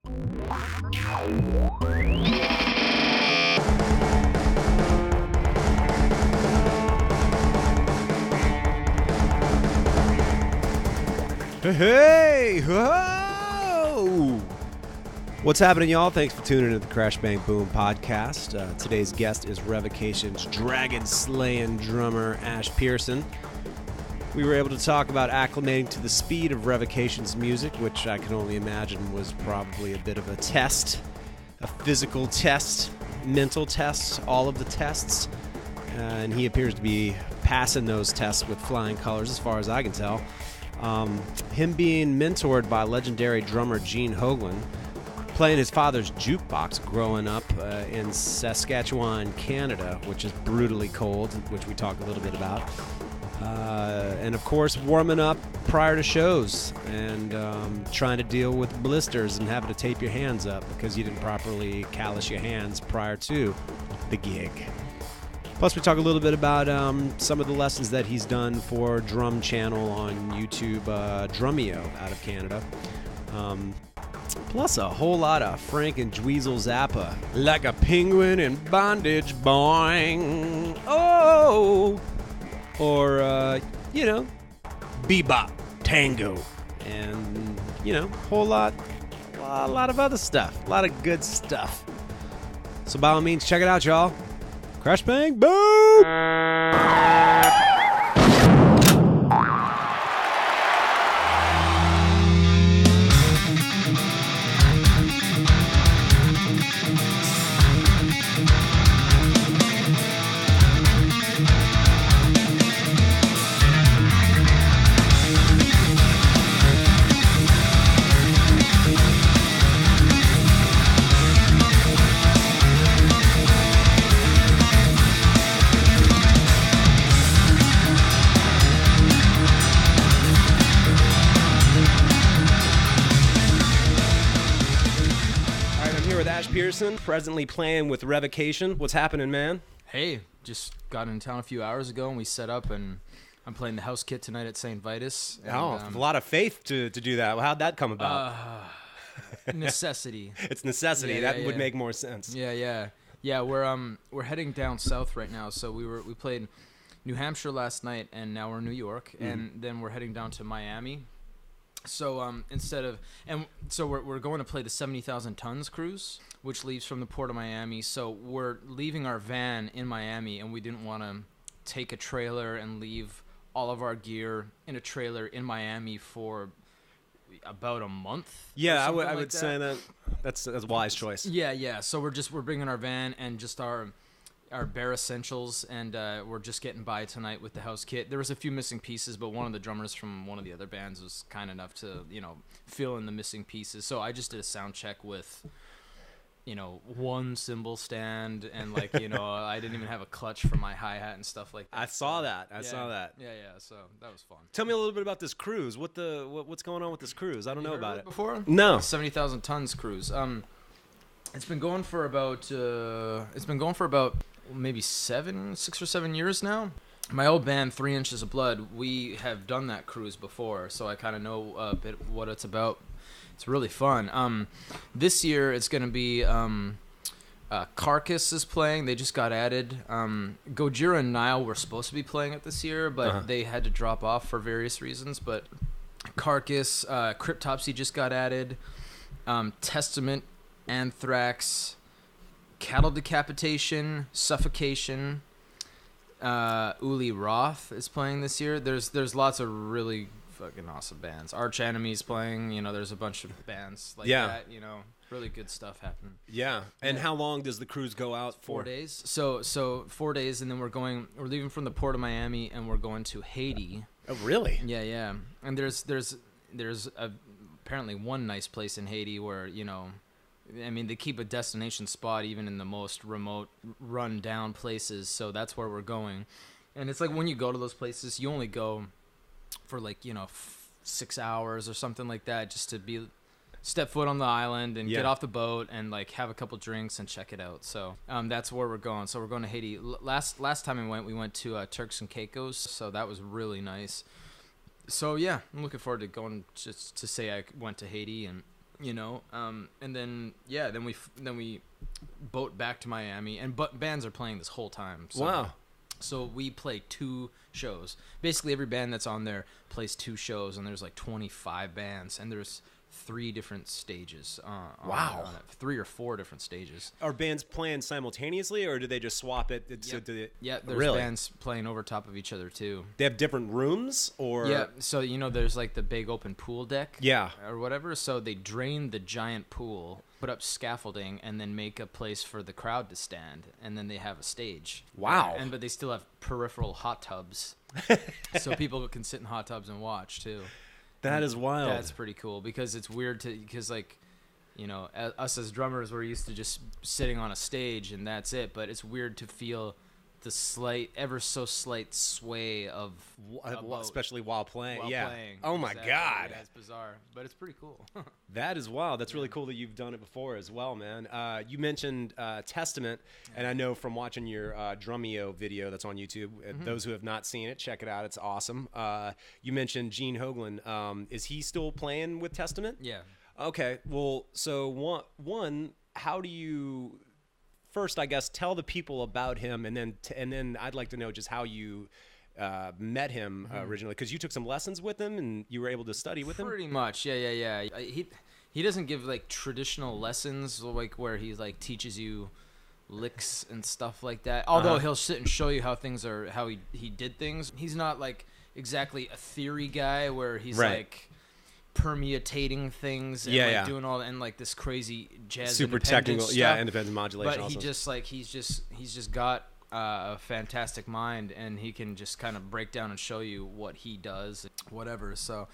Hey, ho! What's happening, y'all? Thanks for tuning into the Crash Bang Boom podcast. Today's guest is Revocation's dragon-slaying drummer, Ash Pearson. We were able to talk about acclimating to the speed of Revocation's music, which I can only imagine was probably a bit of a test, a physical test, mental test, all of the tests. And he appears to be passing those tests with flying colors, as far as I can tell. Him being mentored by legendary drummer Gene Hoglan, playing his father's Jukebox growing up in Saskatchewan, Canada, which is brutally cold, which we talk a little bit about. And of course, warming up prior to shows and trying to deal with blisters and having to tape your hands up because you didn't properly callous your hands prior to the gig. Plus, we talk a little bit about some of the lessons that he's done for Drum Channel on YouTube, Drumeo out of Canada. Plus, a whole lot of Frank and Dweezil Zappa. Like a penguin in bondage, boing. Oh! Or, bebop, tango. And, a whole lot of other stuff. A lot of good stuff. So, by all means, check it out, y'all. Crash Bang Boom! Pearson, presently playing with Revocation. What's happening, man? Hey, just got in town a few hours ago and we set up, and I'm playing the house kit tonight at St. Vitus. And, a lot of faith to do that. How'd that come about? Necessity. It's necessity. Yeah, that would make more sense. Yeah. We're heading down south right now. So we played New Hampshire last night, and now we're in New York, and then we're heading down to Miami. So we're going to play the 70,000 tons cruise, which leaves from the port of Miami. So we're leaving our van in Miami, and we didn't want to take a trailer and leave all of our gear in a trailer in Miami for about a month. Yeah, I would say that's a wise choice. Yeah. So we're bringing our van and just our bare essentials, and we're just getting by tonight with the house kit. There was a few missing pieces, but one of the drummers from one of the other bands was kind enough to, fill in the missing pieces. So I just did a sound check with, one cymbal stand, and I didn't even have a clutch for my hi-hat and stuff like that. I saw that. Yeah, so that was fun. Tell me a little bit about this cruise. What's going on with this cruise? I don't know about it before. No. 70,000 tons cruise. It's been going for about maybe 6 or 7 years now. My old band, 3 Inches of Blood, we have done that cruise before, so I kind of know a bit what it's about. It's really fun. This year it's going to be Carcass is playing. They just got added. Gojira and Nile were supposed to be playing it this year, but they had to drop off for various reasons. But Carcass, Cryptopsy just got added. Testament, Anthrax, Cattle Decapitation, Suffocation, Uli Roth is playing this year. There's lots of really fucking awesome bands. Arch Enemy's playing. There's a bunch of bands like that. Really good stuff happening. Yeah. And how long does the cruise go out for? 4 days. So 4 days, and then we're leaving from the port of Miami, and we're going to Haiti. Oh, really? Yeah. And there's apparently one nice place in Haiti where they keep a destination spot even in the most remote, run-down places, so that's where we're going. And it's like when you go to those places, you only go for 6 hours or something like that, just to step foot on the island and get off the boat and have a couple drinks and check it out. So that's where we're going. So we're going to Haiti. Last time we went to Turks and Caicos, so that was really nice. So yeah, I'm looking forward to going just to say I went to Haiti and you know. And then we boat back to Miami, and bands are playing this whole time. So, wow. So we play 2 shows. Basically, every band that's on there plays 2 shows, and there's like 25 bands, and there's 3 different stages. Wow. On it. 3 or 4 different stages. Are bands playing simultaneously, or do they just swap it? So Yeah, there's really? bands playing over top of each other too. They have different rooms, or Yeah, so there's like the big open pool deck, yeah, or whatever. So they drain the giant pool, put up scaffolding, and then make a place for the crowd to stand, and then they have a stage. Wow. But they still have peripheral hot tubs, so people can sit in hot tubs and watch too. That is wild. That's pretty cool, because it's weird because like, us as drummers, we're used to just sitting on a stage and that's it. But it's weird to feel the ever so slight sway of especially while playing. While yeah. playing. Oh my Exactly. God. Yeah, it's bizarre, but it's pretty cool. That is wild. That's really cool that you've done it before as well, man. You mentioned Testament, and I know from watching your Drumeo video that's on YouTube, those who have not seen it, check it out. It's awesome. You mentioned Gene Hoglan. Is he still playing with Testament? Yeah. Okay. Well, so one, how do you first, I guess, tell the people about him, and then I'd like to know just how you met him originally, because you took some lessons with him and you were able to study with him. Pretty much, yeah. He doesn't give like traditional lessons like where he like teaches you licks and stuff like that. Although he'll sit and show you how he did things. He's not like exactly a theory guy where he's like permutating things and doing all and like this crazy jazz super technical stuff. Independent modulation. But also. he's just got a fantastic mind, and he can just kind of break down and show you what he does, whatever. So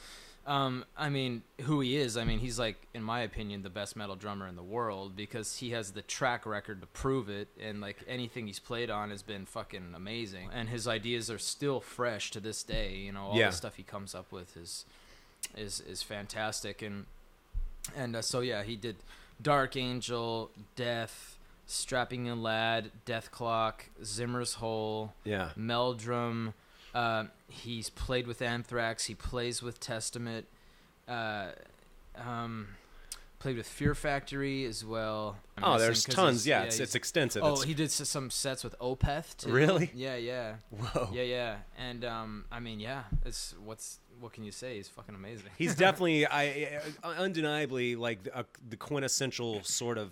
I mean, who he is, I mean, he's like, in my opinion, the best metal drummer in the world, because he has the track record to prove it, and like anything he's played on has been fucking amazing, and his ideas are still fresh to this day. All the stuff he comes up with is fantastic, and so he did Dark Angel, Death, Strapping a Lad, Death Clock, Zimmer's Hole, Meldrum. He's played with Anthrax. He plays with Testament. Played with Fear Factory as well. There's tons. Yeah, it's extensive. He did some sets with Opeth too. Really? Yeah. Whoa. Yeah. And I mean, it's what can you say? He's fucking amazing. He's definitely, undeniably, like the quintessential sort of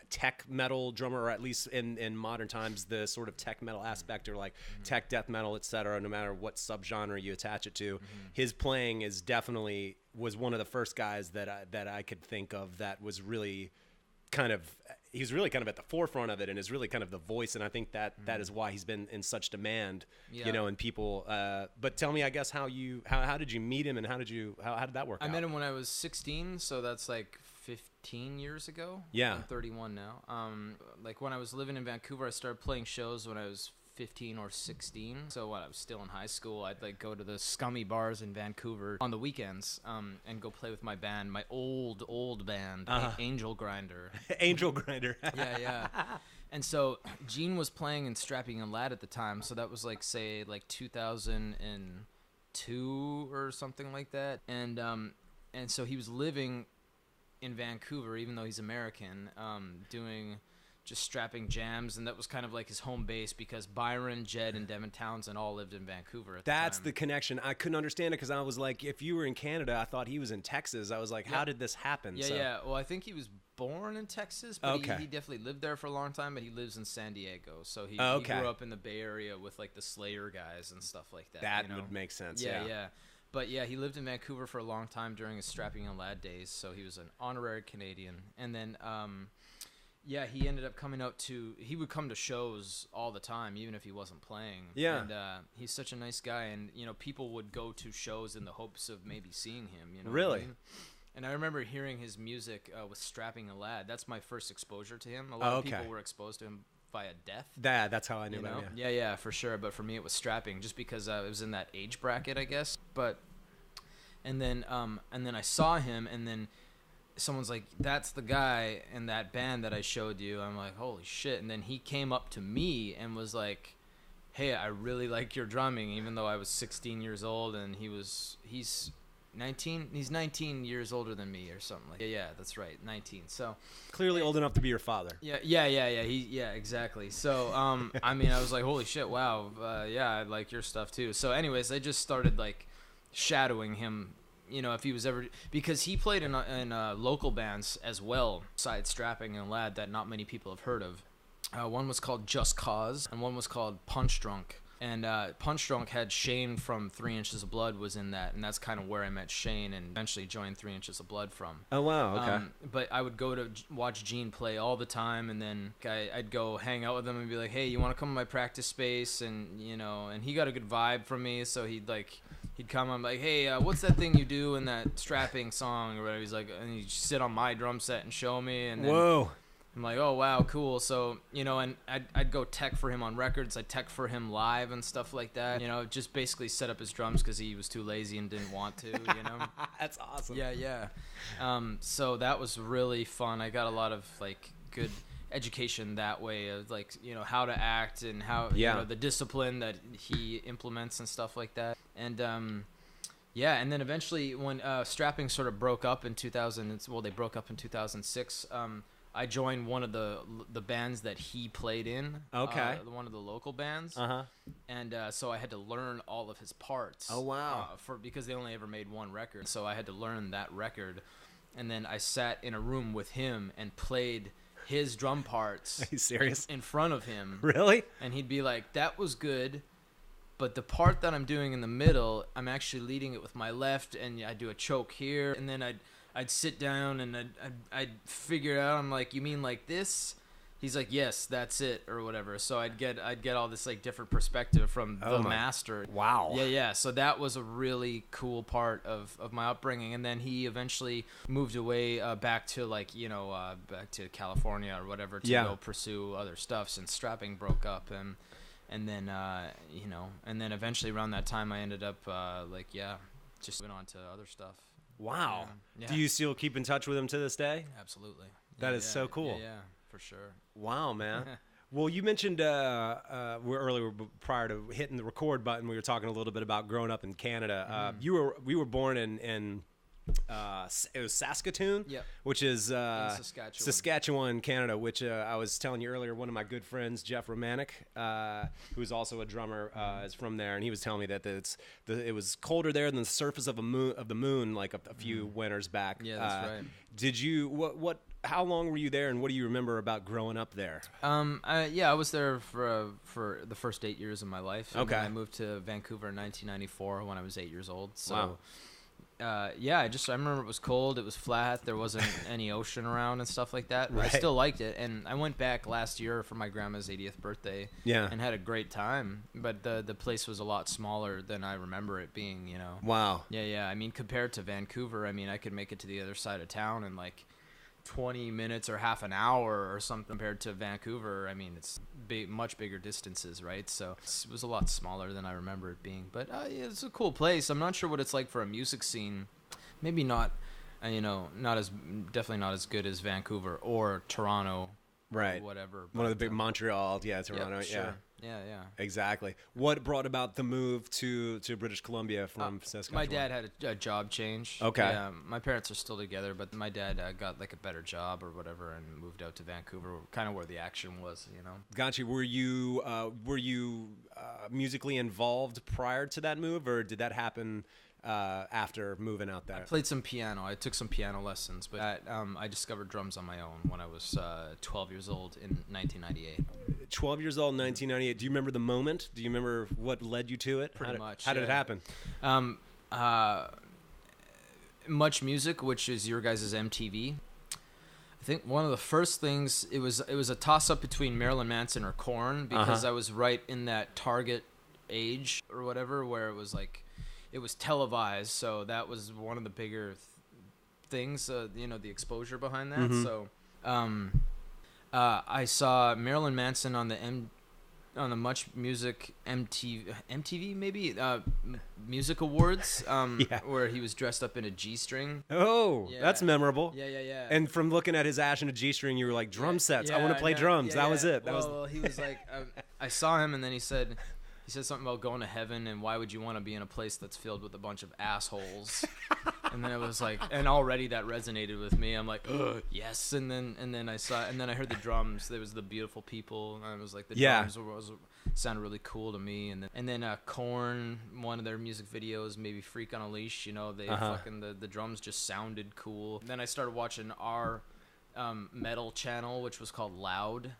tech metal drummer, or at least in modern times, the sort of tech metal aspect, or like tech death metal, etc. No matter what subgenre you attach it to, his playing is definitely was one of the first guys that I could think of that was really he's really kind of at the forefront of it, and is really kind of the voice, and I think that is why he's been in such demand, and people. But tell me, I guess, how did you meet him, and how did that work out? I met him when I was 16, so that's like 15 years ago. Yeah. I'm 31 now. Like when I was living in Vancouver, I started playing shows when I was 15 or 16. So when I was still in high school, I'd like go to the scummy bars in Vancouver on the weekends, and go play with my band, my old band, Angel Grinder. Angel Grinder. Yeah. And so Gene was playing in Strapping a Lad at the time, so that was like, say, like 2002 or something like that. And so he was living in Vancouver, even though he's American, doing just strapping jams, and that was kind of like his home base, because Byron, Jed, and Devin Townsend all lived in Vancouver at the time. That's the connection. I couldn't understand it, because I was like, if you were in Canada, I thought he was in Texas. I was like, how did this happen? Yeah. Well, I think he was born in Texas, but he definitely lived there for a long time, but he lives in San Diego, so he grew up in the Bay Area with like the Slayer guys and stuff like that. That would make sense. Yeah. But he lived in Vancouver for a long time during his Strapping a Lad days, so he was an honorary Canadian. And then, he ended up coming out he would come to shows all the time, even if he wasn't playing. Yeah. And he's such a nice guy, and, people would go to shows in the hopes of maybe seeing him, Really? What I mean? And I remember hearing his music with Strapping a Lad. That's my first exposure to him. A lot of people were exposed to him via Death. That's how I knew about him. Yeah, for sure. But for me, it was Strapping, just because it was in that age bracket, I guess. And then I saw him, and then someone's like, "That's the guy in that band that I showed you." I'm like, "Holy shit!" And then he came up to me and was like, "Hey, I really like your drumming," even though I was 16 years old, and he's 19. He's 19 years older than me or something like that. Yeah, that's right, 19. So clearly old enough to be your father. Yeah, exactly. So, I mean, I was like, holy shit, wow, yeah, I like your stuff too. So, anyways, I just started like shadowing him. You know, if he was ever, because he played in local bands as well, besides Strapping and Lad, that not many people have heard of. One was called Just Cause, and one was called Punch Drunk. And Punch Drunk had Shane from 3 Inches of Blood was in that, and that's kind of where I met Shane and eventually joined 3 Inches of Blood from. Oh, wow, okay. But I would go to watch Gene play all the time, and then I'd go hang out with him and be like, hey, you want to come to my practice space? And, you know, and he got a good vibe from me, so he'd come, I'm like, hey, what's that thing you do in that Strapping song or whatever? He's like, and he'd sit on my drum set and show me, and then whoa. I'm like, oh, wow, cool. So, you know, and I'd go tech for him on records. I'd tech for him live and stuff like that. You know, just basically set up his drums because he was too lazy and didn't want to, you know. That's awesome. Yeah. So that was really fun. I got a lot of, like, good education that way of, like, you know, how to act and how, you know, the discipline that he implements and stuff like that. And, yeah, and then eventually when Strapping sort of broke up in 2000, well, they broke up in 2006, I joined one of the bands that he played in. Okay. One of the local bands. Uh-huh. And so I had to learn all of his parts. Oh, wow. Because they only ever made one record. So I had to learn that record. And then I sat in a room with him and played his drum parts. Are you serious? In front of him. Really? And he'd be like, that was good. But the part that I'm doing in the middle, I'm actually leading it with my left. And I do a choke here. And then I'd sit down and I'd figure it out. I'm like, you mean like this? He's like, yes, that's it, or whatever. So I'd get all this like different perspective from the master. Wow. Yeah. So that was a really cool part of my upbringing. And then he eventually moved away back to like, you know, back to California or whatever to go pursue other stuff since Strapping broke up. And then, you know, and then eventually around that time I ended up just went on to other stuff. Wow. Yeah. Do you still keep in touch with him to this day? Absolutely. That is so cool. Yeah, for sure. Wow, man. Well, you mentioned earlier prior to hitting the record button, we were talking a little bit about growing up in Canada. We were born in it was Saskatoon, which is Saskatchewan, Canada, which I was telling you earlier, one of my good friends, Jeff Romanek, who's also a drummer, is from there, and he was telling me that it was colder there than the surface of the moon like a few winters back. Yeah, that's right. Did you how long were you there, and what do you remember about growing up there? I was there for the first 8 years of my life. And okay. Then I moved to Vancouver in 1994 when I was 8 years old. So wow. I remember it was cold, it was flat, there wasn't any ocean around and stuff like that, but right. I still liked it, and I went back last year for my grandma's 80th birthday and had a great time, but the place was a lot smaller than I remember it being, you know. Wow. Yeah, I mean, compared to Vancouver, I mean, I could make it to the other side of town in like 20 minutes or half an hour or something. Compared to Vancouver, I mean, it's much bigger distances, right? So it was a lot smaller than I remember it being. But it's a cool place. I'm not sure what it's like for a music scene. Maybe not, definitely not as good as Vancouver or Toronto. Right. Or whatever. One of the big Montreal, Toronto, yeah. Sure. Yeah. Exactly. What brought about the move to British Columbia from Saskatchewan? My dad had a job change. Okay. Yeah, my parents are still together, but my dad got like a better job or whatever and moved out to Vancouver, kind of where the action was, you know. Gotcha. Were you musically involved prior to that move, or did that happen after moving out there? I played some piano. I took some piano lessons, but I discovered drums on my own when I was 12 years old in 1998. 12 years old in 1998. Do you remember the moment? Do you remember what led you to it? Pretty much. How did it happen? Much Music, which is your guys' MTV. I think one of the first things, it was a toss-up between Marilyn Manson or Korn, because I was right in that target age or whatever where it was like, it was televised, so that was one of the bigger things, the exposure behind that. Mm-hmm. So I saw Marilyn Manson on the Much Music MTV maybe Music Awards, where he was dressed up in a G-string. Oh, yeah. That's memorable. Yeah. And from looking at his Ash and a G-string, you were like, drum sets. I want to play drums. That was it. Well, he was like, I saw him, and then he said, He said something about going to heaven, and why would you want to be in a place that's filled with a bunch of assholes? And then it was like, and already that resonated with me. I'm like, yes. And then I heard the drums. There was the beautiful people, and I was like, the drums sounded really cool to me. And then Korn, one of their music videos, maybe Freak on a Leash. You know, they fucking the drums just sounded cool. Then I started watching our metal channel, which was called Loud.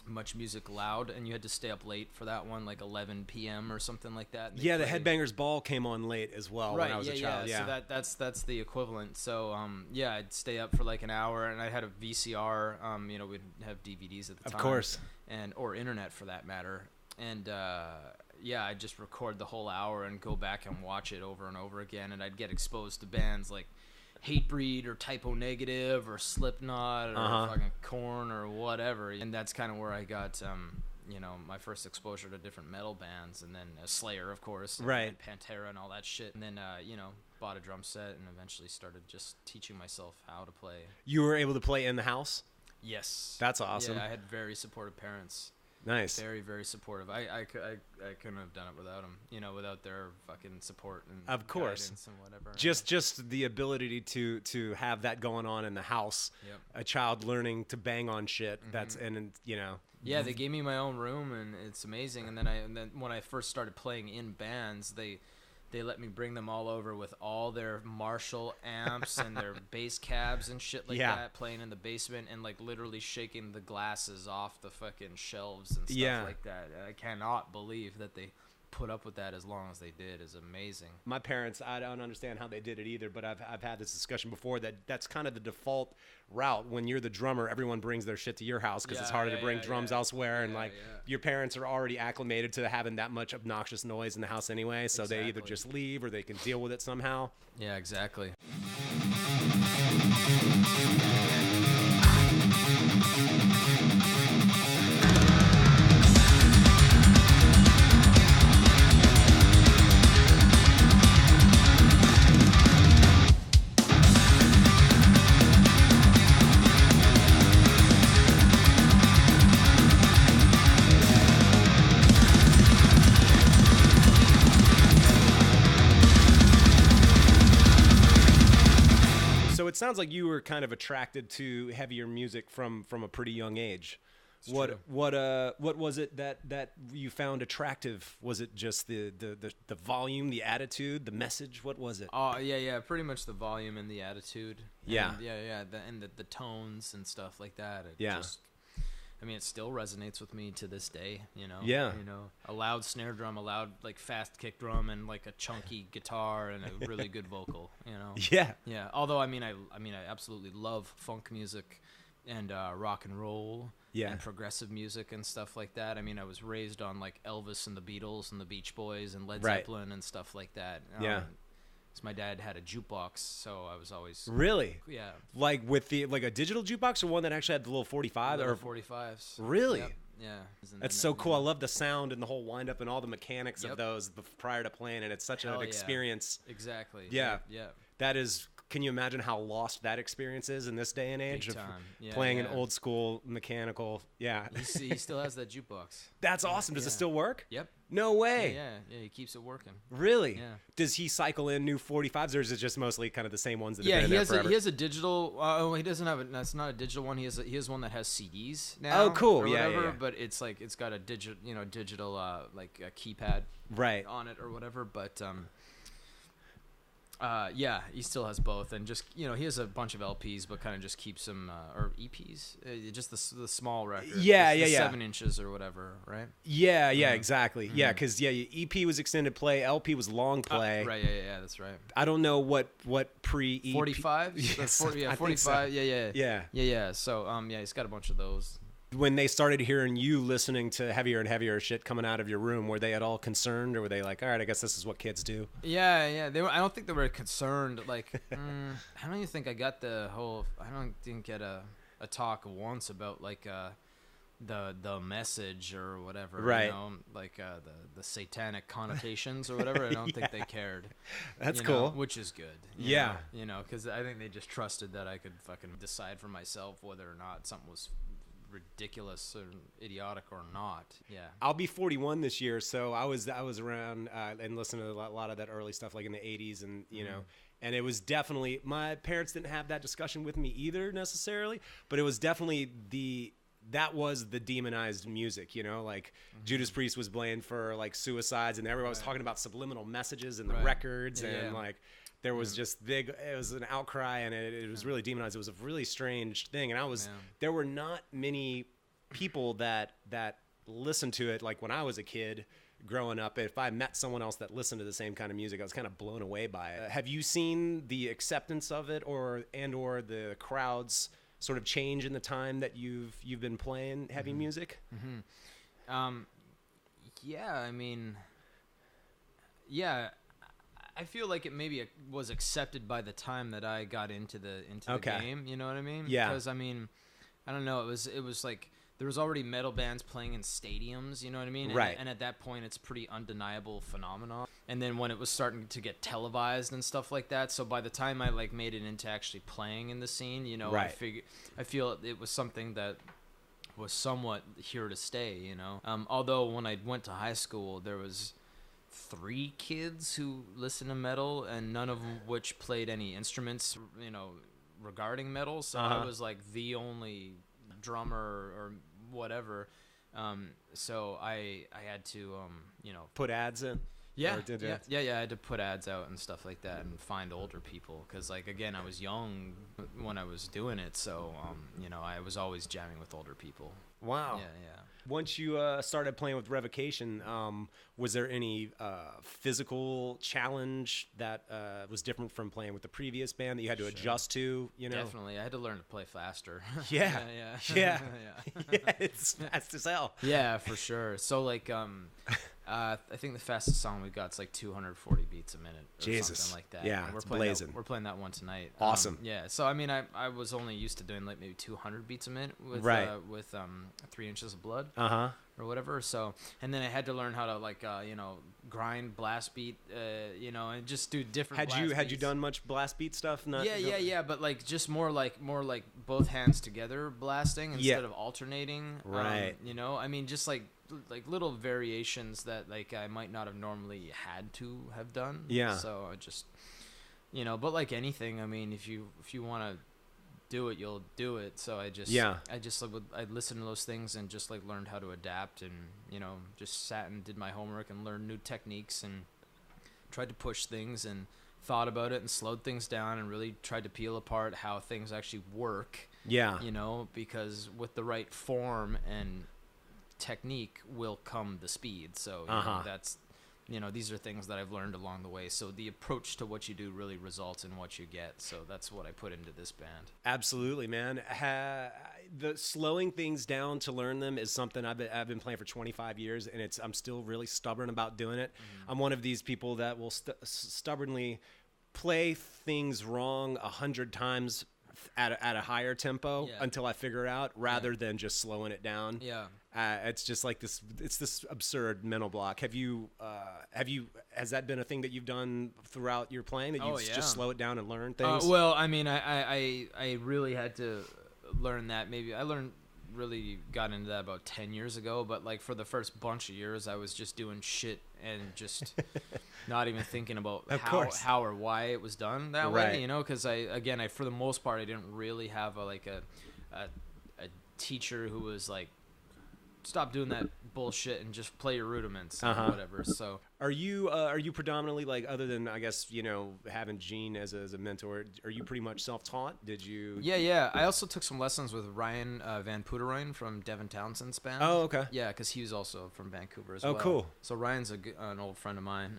Much Music Loud, and you had to stay up late for that one, like 11 p.m. or something like that. Yeah, the Headbangers Ball came on late as well when I was a child. Yeah, so that's the equivalent. So I'd stay up for like an hour, and I had a VCR. We'd have DVDs at the time, of course, or internet for that matter. And I'd just record the whole hour and go back and watch it over and over again, and I'd get exposed to bands like Hatebreed or Typo Negative or Slipknot or fucking Korn or whatever. And that's kind of where I got my first exposure to different metal bands, and then Slayer, of course, and Pantera and all that shit. And then bought a drum set and eventually started just teaching myself how to play. You were able to play in the house? Yes. That's awesome. Yeah, I had very supportive parents. Nice. Very, very supportive. I couldn't have done it without them, without their fucking support and of course guidance and whatever. Just the ability to have that going on in the house. Yep. A child learning to bang on shit. That's Yeah, they gave me my own room, and it's amazing. And then when I first started playing in bands, they let me bring them all over with all their Marshall amps and their bass cabs and shit like that, playing in the basement and like literally shaking the glasses off the fucking shelves and stuff like that. I cannot believe that they put up with that as long as they did. Is amazing. My parents, I don't understand how they did it either, but I've had this discussion before that's kind of the default route. When you're the drummer, everyone brings their shit to your house because it's harder to bring drums elsewhere, and your parents are already acclimated to having that much obnoxious noise in the house anyway, so they either just leave or they can deal with it somehow. Yeah, exactly. It sounds like you were kind of attracted to heavier music from a pretty young age. What was it that you found attractive? Was it just the volume, the attitude, the message? What was it? Oh yeah, pretty much the volume and the attitude. Yeah, and the tones and stuff like that. It still resonates with me to this day, Yeah. A loud snare drum, a loud like fast kick drum, and like a chunky guitar and a really good vocal, Yeah. Yeah. Although I absolutely love funk music and rock and roll and progressive music and stuff like that. I was raised on like Elvis and the Beatles and the Beach Boys and Led Zeppelin and stuff like that. So my dad had a jukebox, so I was always really like with a digital jukebox or one that actually had the little 45 or 45s. Really? Yep. Yeah. That's so cool. I love the sound and the whole wind up and all the mechanics of those prior to playing, and it's such an experience. Exactly. Yeah. Yeah. That is. Can you imagine how lost that experience is in this day and age Big of time. playing an old school mechanical? Yeah. He still has that jukebox. That's awesome. Does it still work? Yep. No way. Yeah, he keeps it working. Really? Yeah. Does he cycle in new 45s, or is it just mostly kind of the same ones that have been he there forever? He has a digital. He doesn't have that's not a digital one. He has one that has CDs now. Oh, cool. Or Yeah, whatever, yeah. But it's like it's got a digital like a keypad on it or whatever. But he still has both, and just he has a bunch of LPs, but kind of just keeps them or EPs, just the small records. Yeah. 7 inches or whatever, right? Yeah, exactly. Mm-hmm. Yeah, because EP was extended play, LP was long play. Right, yeah, that's right. I don't know what pre-EP. 45. Yes, 45. So. Yeah. So he's got a bunch of those. When they started hearing you listening to heavier and heavier shit coming out of your room, were they at all concerned, or were they like, all right, I guess this is what kids do? Yeah. I don't think they were concerned. Like, I don't even think I got didn't get a talk once about like the message or whatever. Right. Like the satanic connotations or whatever. I don't think they cared. That's cool. Which is good. Yeah. Because I think they just trusted that I could fucking decide for myself whether or not something was ridiculous or idiotic or not. Yeah. I'll be 41 this year, so I was around and listening to a lot of that early stuff, like in the 80s, and you know, and it was definitely, my parents didn't have that discussion with me either necessarily, but it was definitely that was the demonized music, you know, like Judas Priest was blamed for like suicides, and everyone was talking about subliminal messages in the records, and like there was just it was an outcry, and it was really demonized. It was a really strange thing, and there were not many people that listened to it. Like when I was a kid growing up, if I met someone else that listened to the same kind of music, I was kind of blown away by it. Have you seen the acceptance of it, or the crowds sort of change in the time that you've been playing heavy music? Yeah, I mean, yeah, I feel like it maybe was accepted by the time that I got into the game. You know what I mean? Yeah. Because I mean, I don't know. It was like there was already metal bands playing in stadiums. You know what I mean? Right. And at that point, it's a pretty undeniable phenomenon. And then when it was starting to get televised and stuff like that, so by the time I like made it into actually playing in the scene, you know, I feel it was something that was somewhat here to stay. You know, although when I went to high school, there was 3 kids who listened to metal, and none of which played any instruments, you know, regarding metal. So I was like the only drummer or whatever. So I had to, you know, put ads in. Yeah, I had to put ads out and stuff like that and find older people because, like, again, I was young when I was doing it, so you know, I was always jamming with older people. Wow. Yeah. Once you started playing with Revocation, was there any physical challenge that was different from playing with the previous band that you had to adjust to? You know, definitely, I had to learn to play faster. Yeah, it's fast as hell. Yeah, for sure. So like, I think the fastest song we got is like 240 beats a minute, or something like that. Yeah, and it's blazing. We're playing that one tonight. Awesome. Yeah. So I mean, I was only used to doing like maybe 200 beats a minute with 3 Inches of Blood. Or whatever. So, and then I had to learn how to like, you know, grind blast beat, you know, and just do different. Had you done much blast beat stuff? Yeah. But like just more like both hands together blasting instead of alternating. Right. You know, I mean, just like little variations that like I might not have normally had to have done. Yeah. So I just, you know, but like anything, I mean, if you want to do it, you'll do it. So I'd listen to those things and just like learned how to adapt, and you know, just sat and did my homework and learned new techniques and tried to push things and thought about it and slowed things down and really tried to peel apart how things actually work. Yeah. You know, because with the right form and technique will come the speed. So you know, that's, you know, these are things that I've learned along the way. So the approach to what you do really results in what you get. So that's what I put into this band. Absolutely, man. The slowing things down to learn them is something I've been playing for 25 years, and I'm still really stubborn about doing it. I'm one of these people that will stubbornly play things wrong 100 times at a higher tempo until I figure it out, rather than just slowing it down. Yeah. It's just like this. It's this absurd mental block. Has that been a thing that you've done throughout your playing, that you just slow it down and learn things? Well, I mean, I really had to learn that. Maybe I really got into that about 10 years ago, but like for the first bunch of years I was just doing shit and just not even thinking about how or why it was done that way, you know, because I for the most part I didn't really have a teacher who was like, stop doing that bullshit and just play your rudiments or whatever. So are you predominantly, like, other than I guess, you know, having Gene as a mentor, are you pretty much self-taught? Did you? Yeah. I also took some lessons with Ryan Van Poeterijn from Devin Townsend's band. Oh, okay. Yeah, because he was also from Vancouver as well. Oh, cool. So Ryan's an old friend of mine.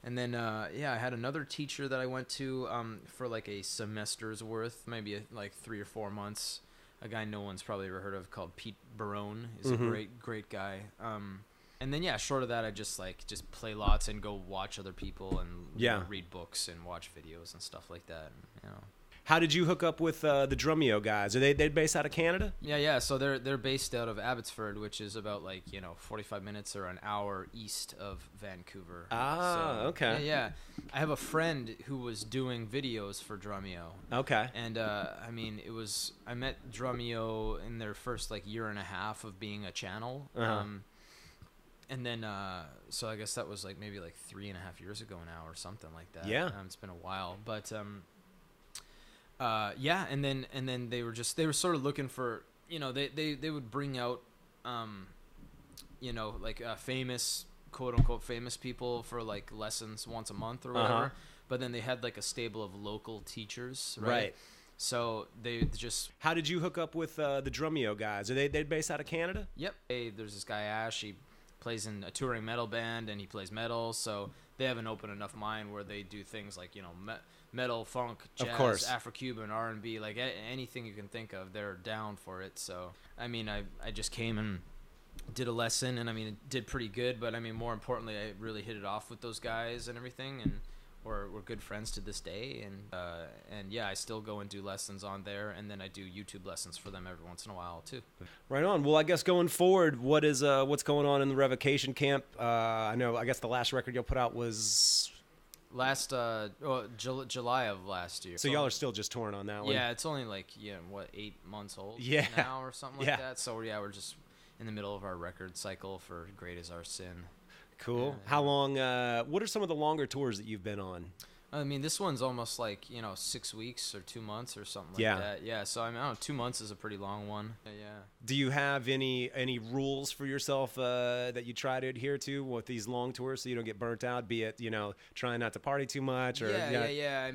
And then I had another teacher that I went to for like a semester's worth, maybe like 3 or 4 months. A guy no one's probably ever heard of called Pete Barone. He's a great guy. And then short of that, I just play lots and go watch other people and read books and watch videos and stuff like that. You know. How did you hook up with the Drumeo guys? Are they based out of Canada? Yeah. So they're based out of Abbotsford, which is about 45 minutes or an hour east of Vancouver. Okay. Yeah. I have a friend who was doing videos for Drumeo. Okay. And I met Drumeo in their first year and a half of being a channel. And then, so I guess that was maybe 3.5 years ago now or something like that. Yeah. It's been a while, but and then they were sort of looking for, they would bring out, famous, quote unquote famous people for lessons once a month or whatever. But then they had a stable of local teachers, right? So they just. How did you hook up with the Drumeo guys? Are they based out of Canada? Yep. Hey, there's this guy Ash. He plays in a touring metal band and he plays metal, so they have an open enough mind where they do things like metal, funk, jazz, Afro-Cuban, R&B, anything you can think of, they're down for it. So I just came and did a lesson, and it did pretty good, but more importantly, I really hit it off with those guys and everything, and we're good friends to this day, and yeah, I still go and do lessons on there, and then I do YouTube lessons for them every once in a while too. Right on. Well, I guess going forward, what's going on in the Revocation Camp? I guess the last record you'll put out was last July of last year. So y'all are still just touring on that one? Yeah, it's only 8 months old now or something like that. So yeah, we're just in the middle of our record cycle for Great Is Our Sin. Cool. How long? What are some of the longer tours that you've been on? This one's almost 6 weeks or 2 months or something like that. Yeah. So I don't know, 2 months is a pretty long one. Yeah. Do you have any rules for yourself that you try to adhere to with these long tours so you don't get burnt out? Be it trying not to party too much or yeah.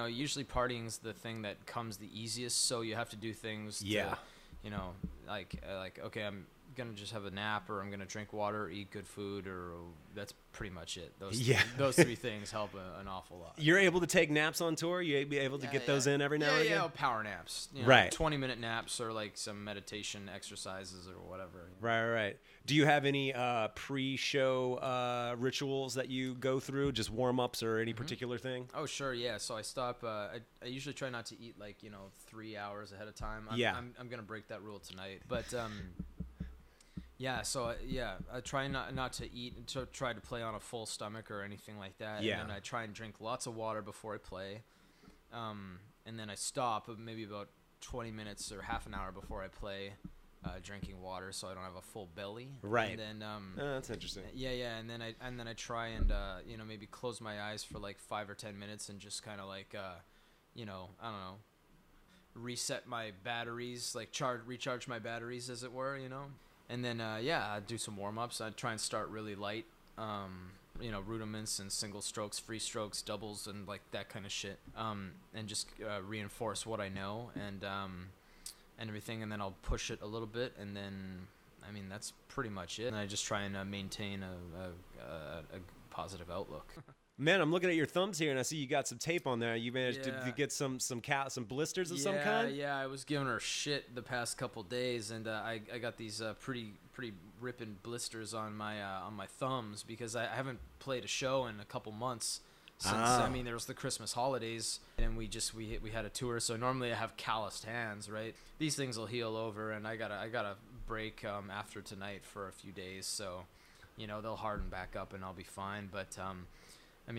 Usually partying's the thing that comes the easiest. So you have to do things. To, okay, I'm gonna just have a nap, or I'm gonna drink water, or eat good food, or that's pretty much it. Those three things help an awful lot. You're able to take naps on tour? You be able to get those in every now and again? Yeah, power naps. Right. 20-minute naps, or some meditation exercises or whatever. Right. Do you have any pre-show rituals that you go through? Just warm-ups or any particular thing? Oh, sure, yeah. So I stop. I usually try not to eat 3 hours ahead of time. I'm gonna break that rule tonight, but. I try not to eat and to try to play on a full stomach or anything like that. Yeah. And then I try and drink lots of water before I play. And then I stop maybe about 20 minutes or half an hour before I play, drinking water so I don't have a full belly. Right. And then that's interesting. Yeah. And then I try and maybe close my eyes for 5 or 10 minutes and just kind of I don't know, reset my batteries, recharge my batteries, as it were, And then, I do some warm-ups. I try and start really light, rudiments and single strokes, free strokes, doubles, and that kind of shit. And just reinforce what I know and everything. And then I'll push it a little bit, and then, that's pretty much it. And I just try and maintain a positive outlook. Man, I'm looking at your thumbs here, and I see you got some tape on there. You managed to get some blisters of some kind? Yeah, I was giving her shit the past couple days, and I got these pretty ripping blisters on my thumbs because I haven't played a show in a couple months since there was the Christmas holidays, and we had a tour. So normally I have calloused hands, right? These things will heal over, and I got a break after tonight for a few days, so they'll harden back up, and I'll be fine. But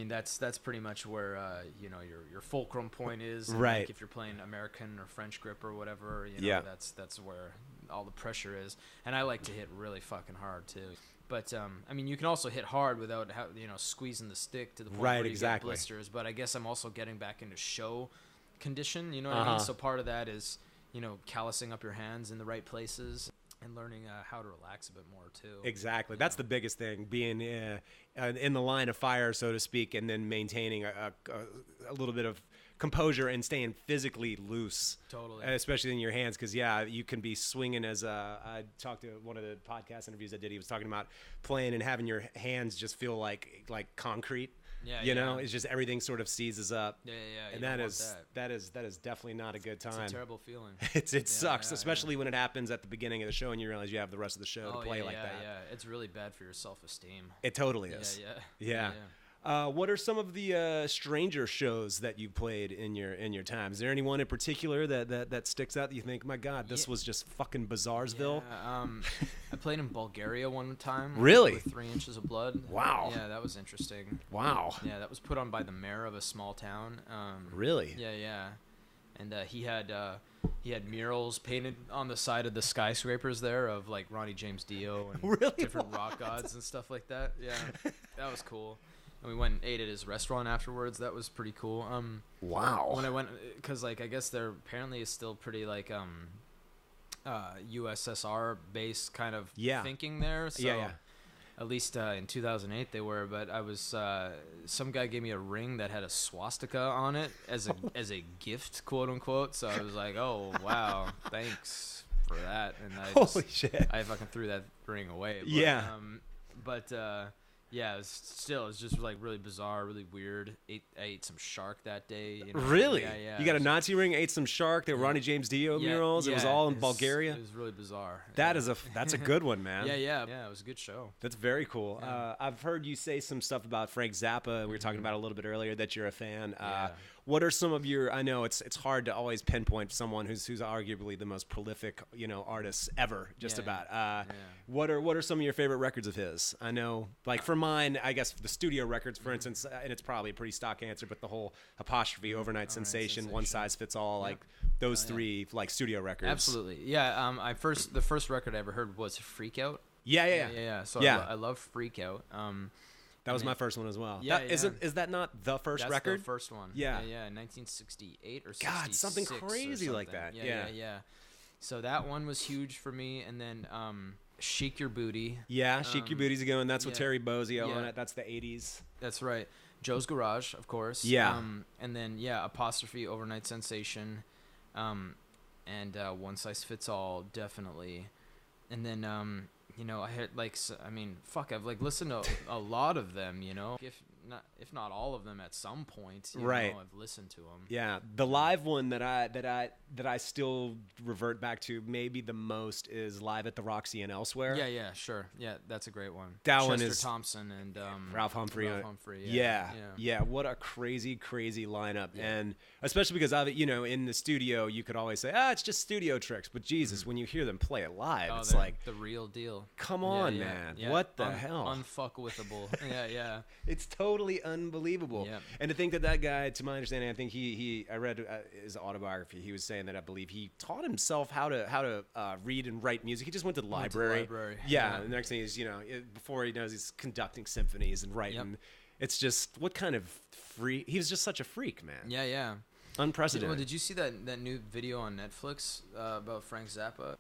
that's pretty much where your fulcrum point is. And right. If you're playing American or French grip or whatever, that's where all the pressure is. And I like to hit really fucking hard too. But you can also hit hard without squeezing the stick to the point where you get blisters. But I guess I'm also getting back into show condition. You know what I mean? So part of that is callousing up your hands in the right places. And learning how to relax a bit more, too. Exactly. That's the biggest thing, being in the line of fire, so to speak, and then maintaining a little bit of composure and staying physically loose. Totally. Especially in your hands, because, you can be swinging as I talked to one of the podcast interviews I did. He was talking about playing and having your hands just feel like concrete. Yeah, it's just everything sort of seizes up. Yeah. And that is definitely not a good time. It's a terrible feeling. It sucks, especially when it happens at the beginning of the show and you realize you have the rest of the show to play like that. Yeah, it's really bad for your self-esteem. It totally is. Yeah. What are some of the stranger shows that you played in your time? Is there anyone in particular that sticks out that you think, my God, this was just fucking Bizarresville? Yeah, I played in Bulgaria one time. Really? With 3 Inches of Blood. Wow. Yeah, that was interesting. Wow. Yeah, that was put on by the mayor of a small town. Really? Yeah. And he had murals painted on the side of the skyscrapers there of like Ronnie James Dio and Really? different rock gods and stuff like that. Yeah, that was cool. And we went and ate at his restaurant afterwards. That was pretty cool. Wow. When I went, because like I guess there apparently is still pretty like USSR based kind of thinking there. So yeah. At least in 2008 they were, but I was some guy gave me a ring that had a swastika on it as a gift, quote unquote. So I was like, oh wow, thanks for that. And Holy shit! I fucking threw that ring away. But, yeah, it was just like really bizarre, really weird. I ate some shark that day. You know? Really? Yeah. You got a Nazi ring, ate some shark. They were Ronnie James Dio murals. It was all in Bulgaria. It was really bizarre. That's a good one, man. Yeah. It was a good show. That's very cool. Yeah. I've heard you say some stuff about Frank Zappa. We were talking about it a little bit earlier that you're a fan. Yeah. What are some of your? I know it's hard to always pinpoint someone who's arguably the most prolific artist ever. Just about. What are some of your favorite records of his? I know, like for mine, I guess the studio records, for instance, and it's probably a pretty stock answer, but the whole Apostrophe, Overnight Sensation, One Size Fits All, like those three, like studio records. Absolutely, yeah. The first record I ever heard was Freak Out. Yeah. So I love Freak Out. That was my first one as well. Yeah, Is that not the first record? That's the first one. Yeah. 1968 or 66. God, something crazy like that. Yeah. So that one was huge for me, and then Shake Your Booty. Yeah, Shake Your Booty's going. That's with Terry Bozzio on Yeah. it. That's the 80s. That's right. Joe's Garage, of course. Yeah. And then Apostrophe, Overnight Sensation, and One Size Fits All, definitely. And then I had I've like listened to a lot of them, if not all of them at some point. Right. I've listened to them. Yeah, the live one that I still revert back to maybe the most is Live at the Roxy and Elsewhere. Yeah, sure. Yeah, that's a great one. That Chester one is Thompson and Ralph Humphrey. Yeah. What a crazy lineup, and especially because in the studio you could always say, it's just studio tricks, but Jesus, when you hear them play it live, it's like the real deal. Come on, man. Yeah. What the hell? Unfuckwithable. Yeah. It's totally unbelievable. Yeah. And to think that guy, to my understanding, I think I read his autobiography. He was saying that I believe he taught himself how to read and write music. He just went to the library. Yeah. And the next thing is, before he knows, he's conducting symphonies and writing. Yep. It's just what kind of freak? He was just such a freak, man. Yeah. Unprecedented. Well, did you see that new video on Netflix about Frank Zappa?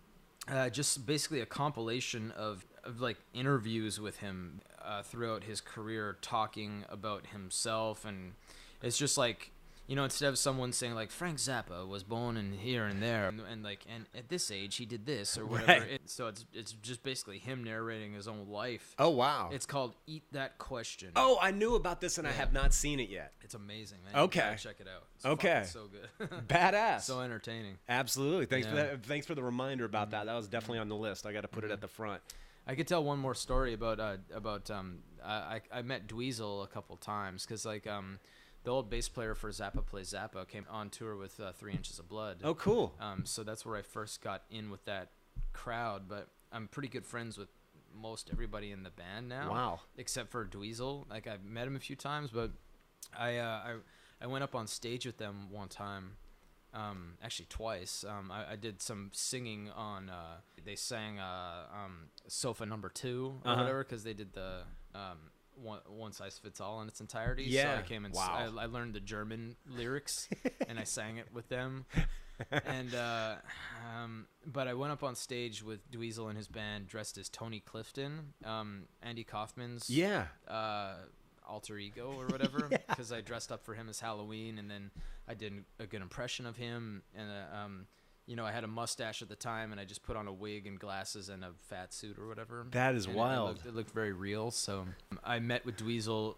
Just basically a compilation of like interviews with him throughout his career, talking about himself, and it's just like instead of someone saying like Frank Zappa was born in here and there, and at this age he did this or whatever. Right. So it's just basically him narrating his own life. Oh wow! It's called Eat That Question. Oh, I knew about this and I have not seen it yet. It's amazing, man. Okay, you gotta check it out. It's so good. Badass. So entertaining. Absolutely. Thanks for that. Thanks for the reminder about that. That was definitely on the list. I got to put it at the front. I could tell one more story about I met Dweezil a couple times because the old bass player for Zappa Plays Zappa came on tour with 3 Inches of Blood. Oh, cool. So that's where I first got in with that crowd. But I'm pretty good friends with most everybody in the band now. Wow. Except for Dweezil. Like I've met him a few times, but I went up on stage with them one time. Actually twice. I did some singing on. They sang Sofa Number 2 or whatever because they did the. One Size Fits All in its entirety. Yeah. So I came and I learned the German lyrics and I sang it with them. And but I went up on stage with Dweezil and his band dressed as Tony Clifton, Andy Kaufman's alter ego or whatever, because I dressed up for him as Halloween, and then I did a good impression of him, and I had a mustache at the time, and I just put on a wig and glasses and a fat suit or whatever. That is wild. It looked very real. So I met with Dweezil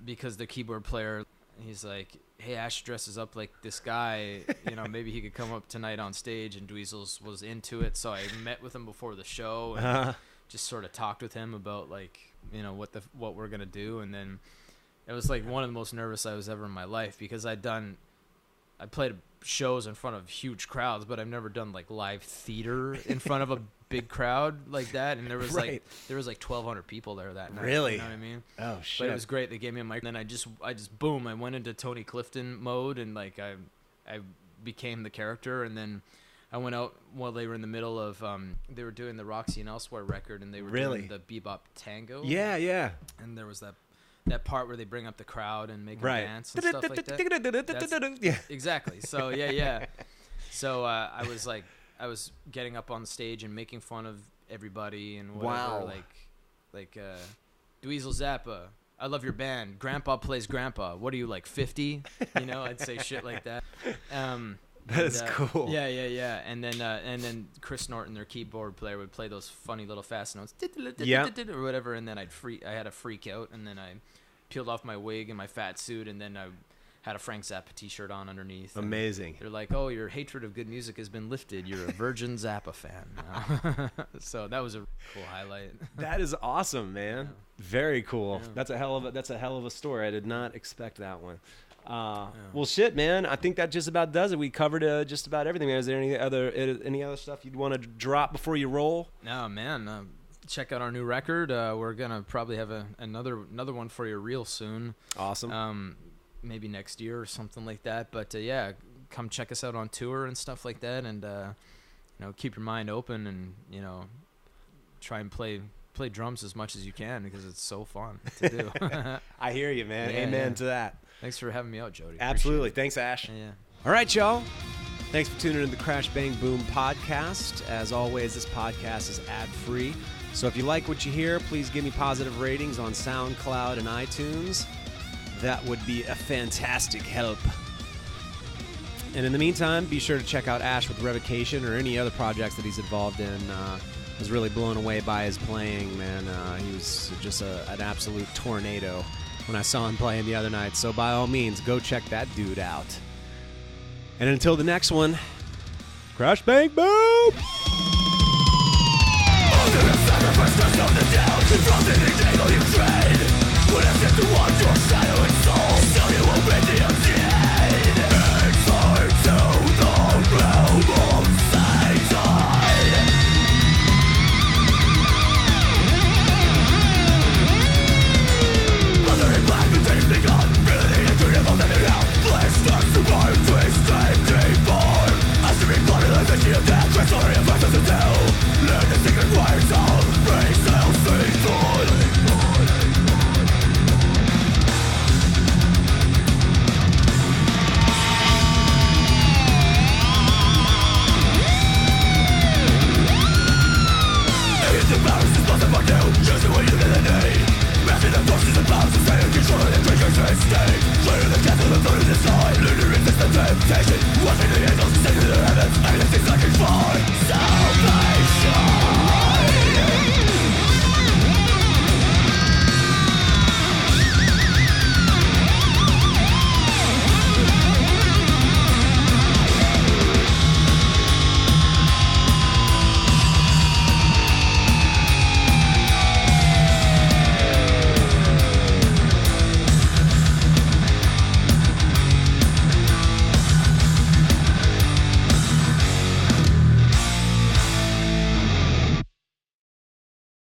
because the keyboard player, he's like, hey, Ash dresses up like this guy. Maybe he could come up tonight on stage. And Dweezil was into it. So I met with him before the show and just sort of talked with him about what we're going to do. And then It was like one of the most nervous I was ever in my life because I played shows in front of huge crowds, but I've never done like live theater in front of a big crowd like that. And there was Right. like 1,200 people there that night. Really? You know what I mean? Oh shit! But it was great. They gave me a mic, and then I just boom, I went into Tony Clifton mode, and like I became the character, and then I went out while they were in the middle of they were doing the Roxy and Elsewhere record, and they were doing the bebop tango. Yeah. And there was that part where they bring up the crowd and make them dance and stuff like that. Yeah. Exactly. So yeah. So I was getting up on stage and making fun of everybody and whatever. Wow. Like Dweezil Zappa, I love your band. Grandpa plays grandpa. What are you, like 50? You know, I'd say shit like that. That is cool. Yeah. And then Chris Norton, their keyboard player, would play those funny little fast notes, or whatever. And then I had a freak out, and then I peeled off my wig and my fat suit, and then I had a Frank Zappa T-shirt on underneath. Amazing. They're like, "Oh, your hatred of good music has been lifted. You're a virgin Zappa fan now." So that was a cool highlight. That is awesome, man. Yeah. Very cool. Yeah. That's a hell of a story. I did not expect that one. Well, shit, man. I think that just about does it. We covered just about everything. Man. Is there any other stuff you'd want to drop before you roll? No, man. Check out our new record. We're gonna probably have another one for you real soon. Awesome. Maybe next year or something like that. But yeah, come check us out on tour and stuff like that. And keep your mind open and try and play drums as much as you can because it's so fun to do. I hear you, man. Yeah, Amen to that. Thanks for having me out, Jody. Absolutely. Thanks, Ash. Yeah. All right, y'all. Thanks for tuning in to the Crash Bang Boom podcast. As always, this podcast is ad-free. So if you like what you hear, please give me positive ratings on SoundCloud and iTunes. That would be a fantastic help. And in the meantime, be sure to check out Ash with Revocation or any other projects that he's involved in. I was really blown away by his playing, man. He was just an absolute tornado when I saw him playing the other night. So by all means, go check that dude out. And until the next one, Crash Bang Boom! Sacrifice of the doubt, from the entangle you trade. When I step to watch your shadow and soul.